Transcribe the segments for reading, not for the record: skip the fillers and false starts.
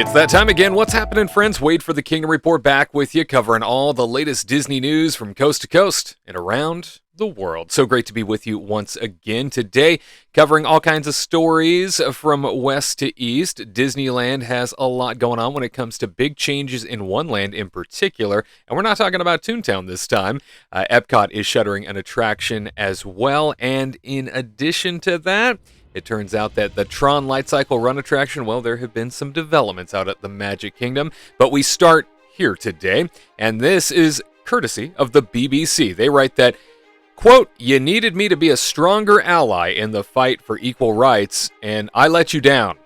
It's that time again. What's happening, friends? Wade for the Kingdom Report back with you, covering all the latest Disney news from coast to coast and around the world. So great to be with you once again today, covering all kinds of stories from west to east. Disneyland has a lot going on when it comes to big changes in one land in particular, and we're not talking about Toontown this time. Epcot is shuttering an attraction as well, and in addition to that, it turns out that the TRON Lightcycle Run attraction, well, there have been some developments out at the Magic Kingdom, but we start here today, and this is courtesy of the BBC. They write that, quote, "You needed me to be a stronger ally in the fight for equal rights, and I let you down.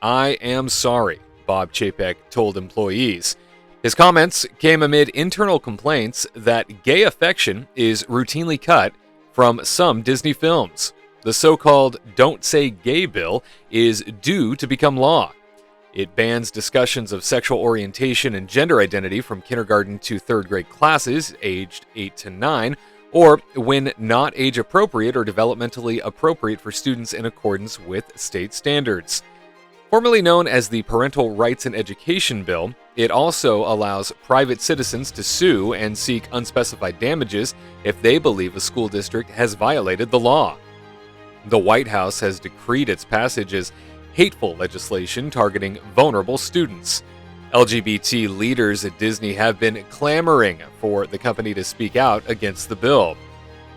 I am sorry," Bob Chapek told employees. His comments came amid internal complaints that gay affection is routinely cut from some Disney films. The so-called Don't Say Gay bill is due to become law. It bans discussions of sexual orientation and gender identity from kindergarten to third grade classes aged 8 to 9, or when not age appropriate or developmentally appropriate for students in accordance with state standards. Formerly known as the Parental Rights and Education Bill, it also allows private citizens to sue and seek unspecified damages if they believe a school district has violated the law. The White House has decreed its passage as hateful legislation targeting vulnerable students. LGBT leaders at Disney have been clamoring for the company to speak out against the bill.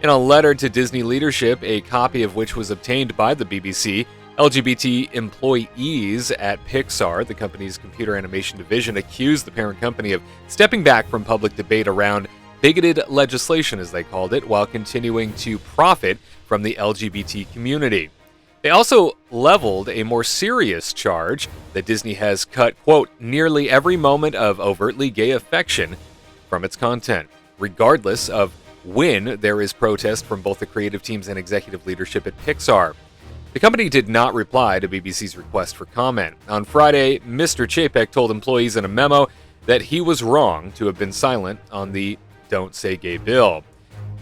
In a letter to Disney leadership, a copy of which was obtained by the BBC, LGBT employees at Pixar, the company's computer animation division, accused the parent company of stepping back from public debate around bigoted legislation, as they called it, while continuing to profit from the LGBT community. They also leveled a more serious charge that Disney has cut, quote, "nearly every moment of overtly gay affection" from its content, regardless of when there is protest from both the creative teams and executive leadership at Pixar. The company did not reply to BBC's request for comment. On Friday, Mr. Chapek told employees in a memo that he was wrong to have been silent on the Don't Say Gay bill.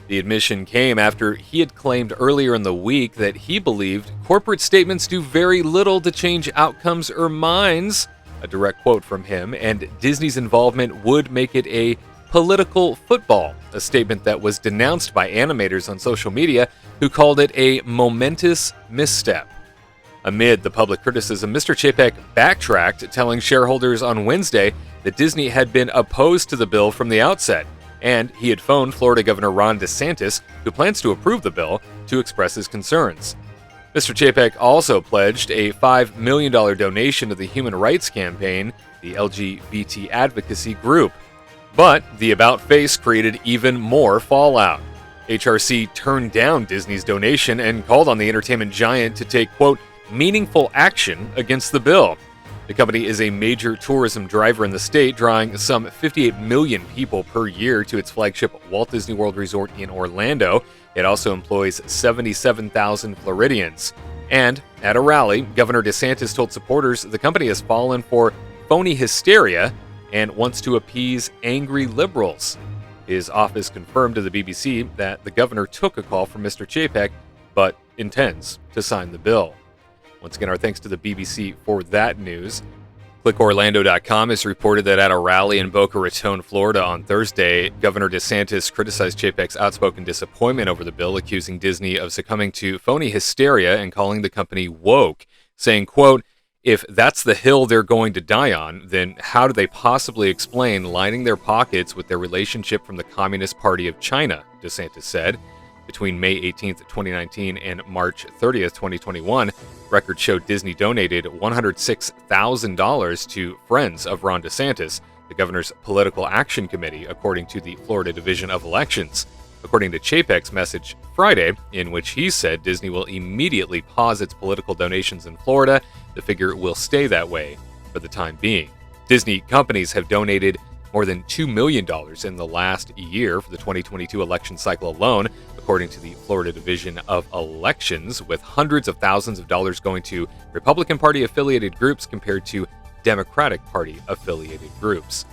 The admission came after he had claimed earlier in the week that he believed corporate statements do very little to change outcomes or minds, a direct quote from him, and Disney's involvement would make it a political football, a statement that was denounced by animators on social media who called it a momentous misstep. Amid the public criticism, Mr. Chapek backtracked, telling shareholders on Wednesday that Disney had been opposed to the bill from the outset, and he had phoned Florida Governor Ron DeSantis, who plans to approve the bill, to express his concerns. Mr. Chapek also pledged a $5 million donation to the Human Rights Campaign, the LGBT advocacy group. But the about-face created even more fallout. HRC turned down Disney's donation and called on the entertainment giant to take, quote, "meaningful action" against the bill. The company is a major tourism driver in the state, drawing some 58 million people per year to its flagship Walt Disney World Resort in Orlando. It also employs 77,000 Floridians. And at a rally, Governor DeSantis told supporters the company has fallen for phony hysteria and wants to appease angry liberals. His office confirmed to the BBC that the governor took a call from Mr. Chapek, but intends to sign the bill. Once again, our thanks to the BBC for that news. ClickOrlando.com has reported that at a rally in Boca Raton, Florida on Thursday, Governor DeSantis criticized Chapek's outspoken disappointment over the bill, accusing Disney of succumbing to phony hysteria and calling the company woke, saying, quote, "If that's the hill they're going to die on, then how do they possibly explain lining their pockets with their relationship from the Communist Party of China," DeSantis said. Between May 18th, 2019 and March 30th, 2021, records showed Disney donated $106,000 to Friends of Ron DeSantis, the governor's political action committee, according to the Florida Division of Elections. According to Chapek's message Friday, in which he said Disney will immediately pause its political donations in Florida, the figure will stay that way for the time being. Disney companies have donated more than $2 million in the last year for the 2022 election cycle alone, according to the Florida Division of Elections, with hundreds of thousands of dollars going to Republican Party-affiliated groups compared to Democratic Party-affiliated groups.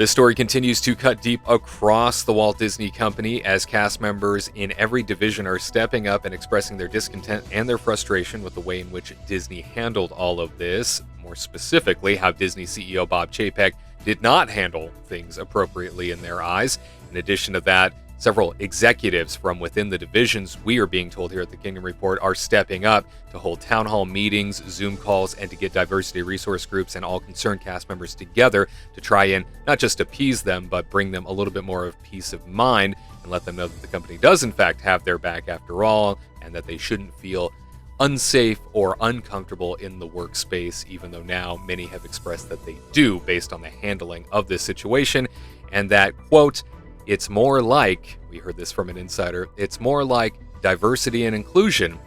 This story continues to cut deep across the Walt Disney Company as cast members in every division are stepping up and expressing their discontent and their frustration with the way in which Disney handled all of this. More specifically, how Disney CEO Bob Chapek did not handle things appropriately in their eyes. In addition to that, several executives from within the divisions, we are being told here at the Kingdom Report, are stepping up to hold town hall meetings, Zoom calls, and to get diversity resource groups and all concerned cast members together to try and not just appease them, but bring them a little bit more of peace of mind and let them know that the company does in fact have their back after all, and that they shouldn't feel unsafe or uncomfortable in the workspace, even though now many have expressed that they do based on the handling of this situation, and that, quote, it's more like, we heard this from an insider, it's more like diversity and inclusion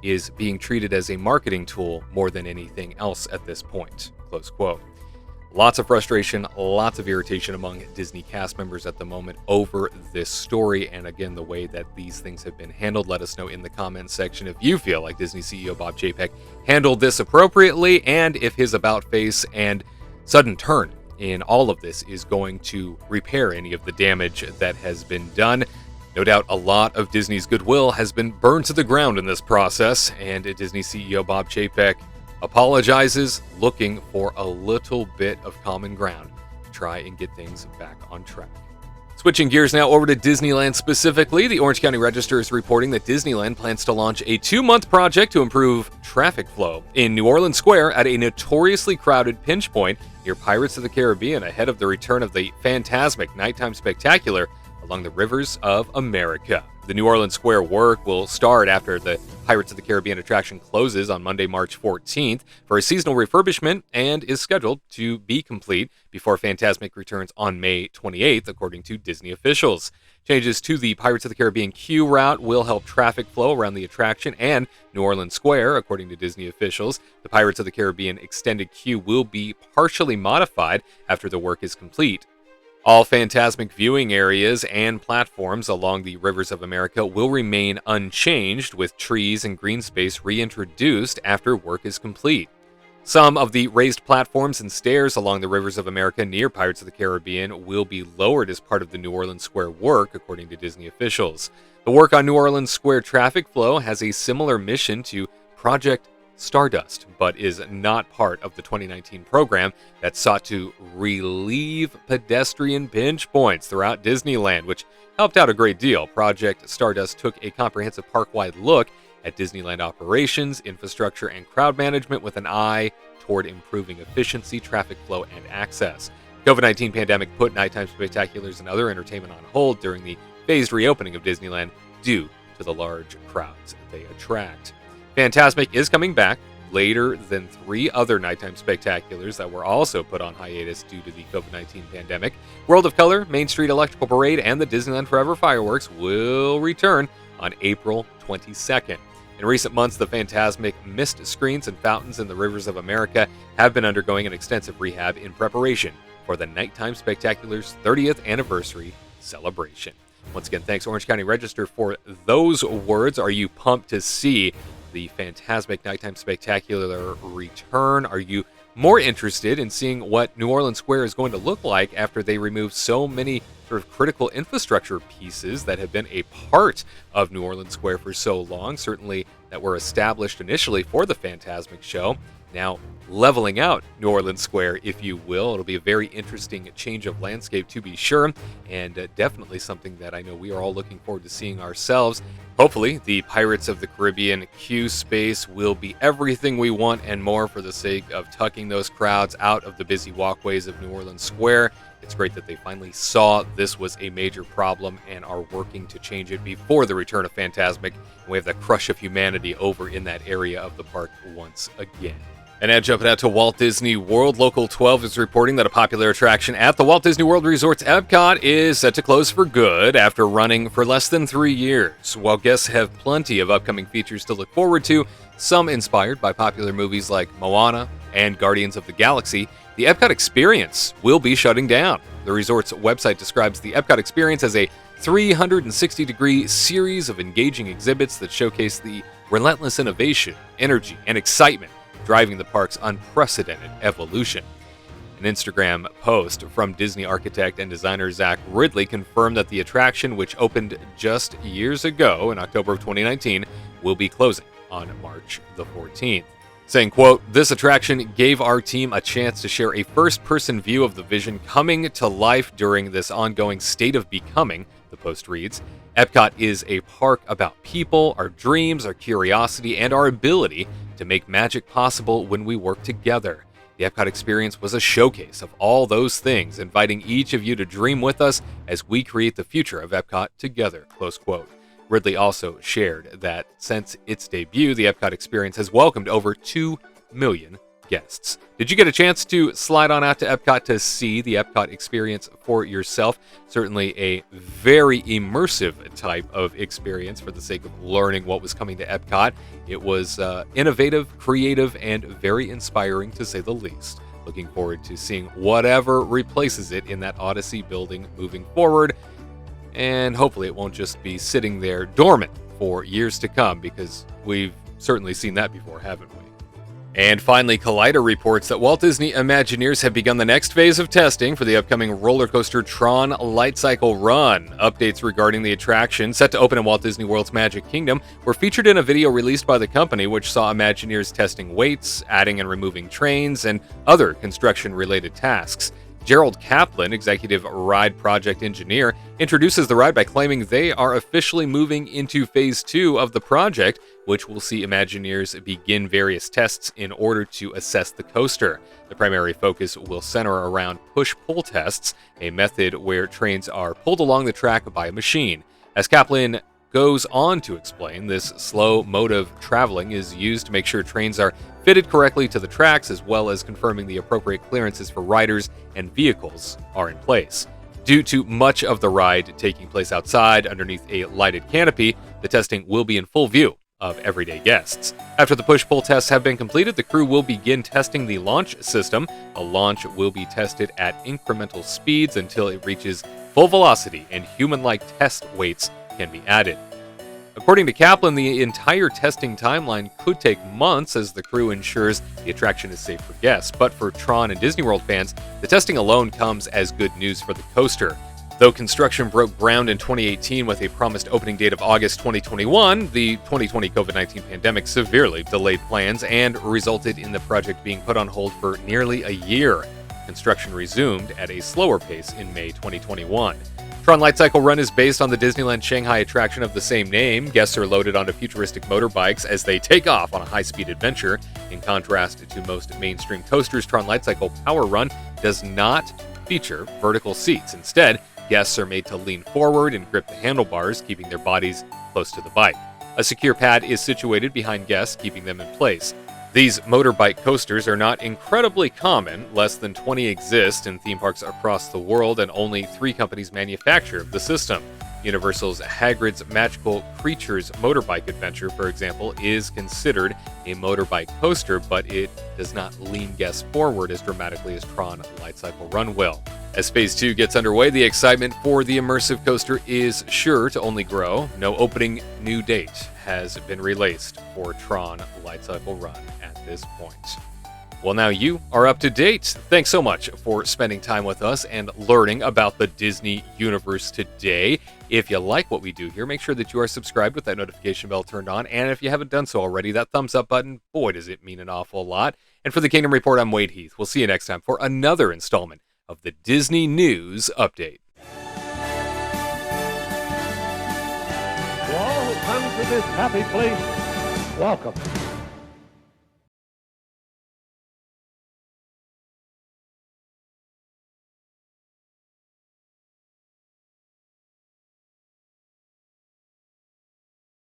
is being treated as a marketing tool more than anything else at this point, close quote. Lots of frustration, lots of irritation among Disney cast members at the moment over this story, and again, the way that these things have been handled. Let us know in the comments section if you feel like Disney CEO Bob Chapek handled this appropriately, and if his about-face and sudden turn in all of this is going to repair any of the damage that has been done. No doubt a lot of Disney's goodwill has been burned to the ground in this process, and Disney CEO Bob Chapek apologizes, looking for a little bit of common ground to try and get things back on track. Switching gears now over to Disneyland specifically, the Orange County Register is reporting that Disneyland plans to launch a 2-month project to improve traffic flow in New Orleans Square at a notoriously crowded pinch point near Pirates of the Caribbean ahead of the return of the Fantasmic Nighttime Spectacular along the rivers of America. The New Orleans Square work will start after the Pirates of the Caribbean attraction closes on Monday, March 14th for a seasonal refurbishment and is scheduled to be complete before Fantasmic returns on May 28th, according to Disney officials. Changes to the Pirates of the Caribbean queue route will help traffic flow around the attraction and New Orleans Square, according to Disney officials. The Pirates of the Caribbean extended queue will be partially modified after the work is complete. All Fantasmic viewing areas and platforms along the rivers of America will remain unchanged, with trees and green space reintroduced after work is complete. Some of the raised platforms and stairs along the rivers of America near Pirates of the Caribbean will be lowered as part of the New Orleans Square work, according to Disney officials. The work on New Orleans Square traffic flow has a similar mission to Project Stardust, but is not part of the 2019 program that sought to relieve pedestrian pinch points throughout Disneyland, which helped out a great deal. Project Stardust took a comprehensive park-wide look at Disneyland operations, infrastructure, and crowd management with an eye toward improving efficiency, traffic flow, and access. The COVID-19 pandemic put nighttime spectaculars and other entertainment on hold during the phased reopening of Disneyland due to the large crowds they attract. Fantasmic is coming back later than 3 other nighttime spectaculars that were also put on hiatus due to the COVID-19 pandemic. World of Color, Main Street Electrical Parade, and the Disneyland Forever fireworks will return on April 22nd. In recent months, the Fantasmic mist screens and fountains in the rivers of America have been undergoing an extensive rehab in preparation for the Nighttime Spectacular's 30th anniversary celebration. Once again, thanks Orange County Register for those words. Are you pumped to see the Fantasmic Nighttime Spectacular return? Are you more interested in seeing what New Orleans Square is going to look like after they remove so many sort of critical infrastructure pieces that have been a part of New Orleans Square for so long, certainly that were established initially for the Fantasmic show, now leveling out New Orleans Square, if you will. It'll be a very interesting change of landscape, to be sure, and definitely something that I know we are all looking forward to seeing ourselves. Hopefully, the Pirates of the Caribbean queue space will be everything we want and more for the sake of tucking those crowds out of the busy walkways of New Orleans Square. It's great that they finally saw this was a major problem and are working to change it before the return of Fantasmic. And we have the crush of humanity over in that area of the park once again. And now jumping out to Walt Disney World, Local 12 is reporting that a popular attraction at the Walt Disney World Resort's Epcot is set to close for good after running for less than 3 years. While guests have plenty of upcoming features to look forward to, some inspired by popular movies like Moana and Guardians of the Galaxy, the Epcot Experience will be shutting down. The resort's website describes the Epcot Experience as a 360-degree series of engaging exhibits that showcase the relentless innovation, energy, and excitement driving the park's unprecedented evolution. An Instagram post from Disney architect and designer Zach Ridley confirmed that the attraction, which opened just years ago in October of 2019, will be closing on March the 14th. Saying, quote, "This attraction gave our team a chance to share a first-person view of the vision coming to life during this ongoing state of becoming," the post reads. Epcot is a park about people, our dreams, our curiosity, and our ability to make magic possible when we work together. The Epcot Experience was a showcase of all those things, inviting each of you to dream with us as we create the future of Epcot together, close quote. Ridley also shared that since its debut, the Epcot Experience has welcomed over 2 million guests. Did you get a chance to slide on out to Epcot to see the Epcot Experience for yourself? Certainly a very immersive type of experience for the sake of learning what was coming to Epcot. It was innovative, creative, and very inspiring to say the least. Looking forward to seeing whatever replaces it in that Odyssey building moving forward. And hopefully it won't just be sitting there dormant for years to come, because we've certainly seen that before, haven't we? And finally, Collider reports that Walt Disney Imagineers have begun the next phase of testing for the upcoming roller coaster TRON Lightcycle Run. Updates regarding the attraction, set to open in Walt Disney World's Magic Kingdom, were featured in a video released by the company, which saw Imagineers testing weights, adding and removing trains, and other construction-related tasks. Gerald Kaplan, executive ride project engineer, introduces the ride by claiming they are officially moving into phase 2 of the project, which will see Imagineers begin various tests in order to assess the coaster. The primary focus will center around push-pull tests, a method where trains are pulled along the track by a machine. As Kaplan goes on to explain, this slow mode of traveling is used to make sure trains are fitted correctly to the tracks, as well as confirming the appropriate clearances for riders and vehicles are in place. Due to much of the ride taking place outside underneath a lighted canopy, the testing will be in full view of everyday guests. After the push-pull tests have been completed, the crew will begin testing the launch system. The launch will be tested at incremental speeds until it reaches full velocity, and human-like test weights can be added. According to Kaplan, the entire testing timeline could take months as the crew ensures the attraction is safe for guests. But for TRON and Disney World fans, the testing alone comes as good news for the coaster. Though construction broke ground in 2018 with a promised opening date of August 2021, the 2020 COVID-19 pandemic severely delayed plans and resulted in the project being put on hold for nearly a year. Construction resumed at a slower pace in May 2021. TRON Lightcycle Run is based on the Disneyland Shanghai attraction of the same name. Guests are loaded onto futuristic motorbikes as they take off on a high-speed adventure. In contrast to most mainstream coasters, TRON Lightcycle Power Run does not feature vertical seats. Instead, guests are made to lean forward and grip the handlebars, keeping their bodies close to the bike. A secure pad is situated behind guests, keeping them in place. These motorbike coasters are not incredibly common. Less than 20 exist in theme parks across the world, and only 3 companies manufacture the system. Universal's Hagrid's Magical Creatures motorbike adventure, for example, is considered a motorbike coaster, but it does not lean guests forward as dramatically as TRON Lightcycle Run will. As Phase 2 gets underway, the excitement for the immersive coaster is sure to only grow. No opening new date has been released for TRON Lightcycle Run at this point. Well, now you are up to date. Thanks so much for spending time with us and learning about the Disney universe today. If you like what we do here, make sure that you are subscribed with that notification bell turned on. And if you haven't done so already, that thumbs up button, boy, does it mean an awful lot. And for the Kingdom Report, I'm Wade Heath. We'll see you next time for another installment of the Disney News Update. To all who come to this happy place, welcome.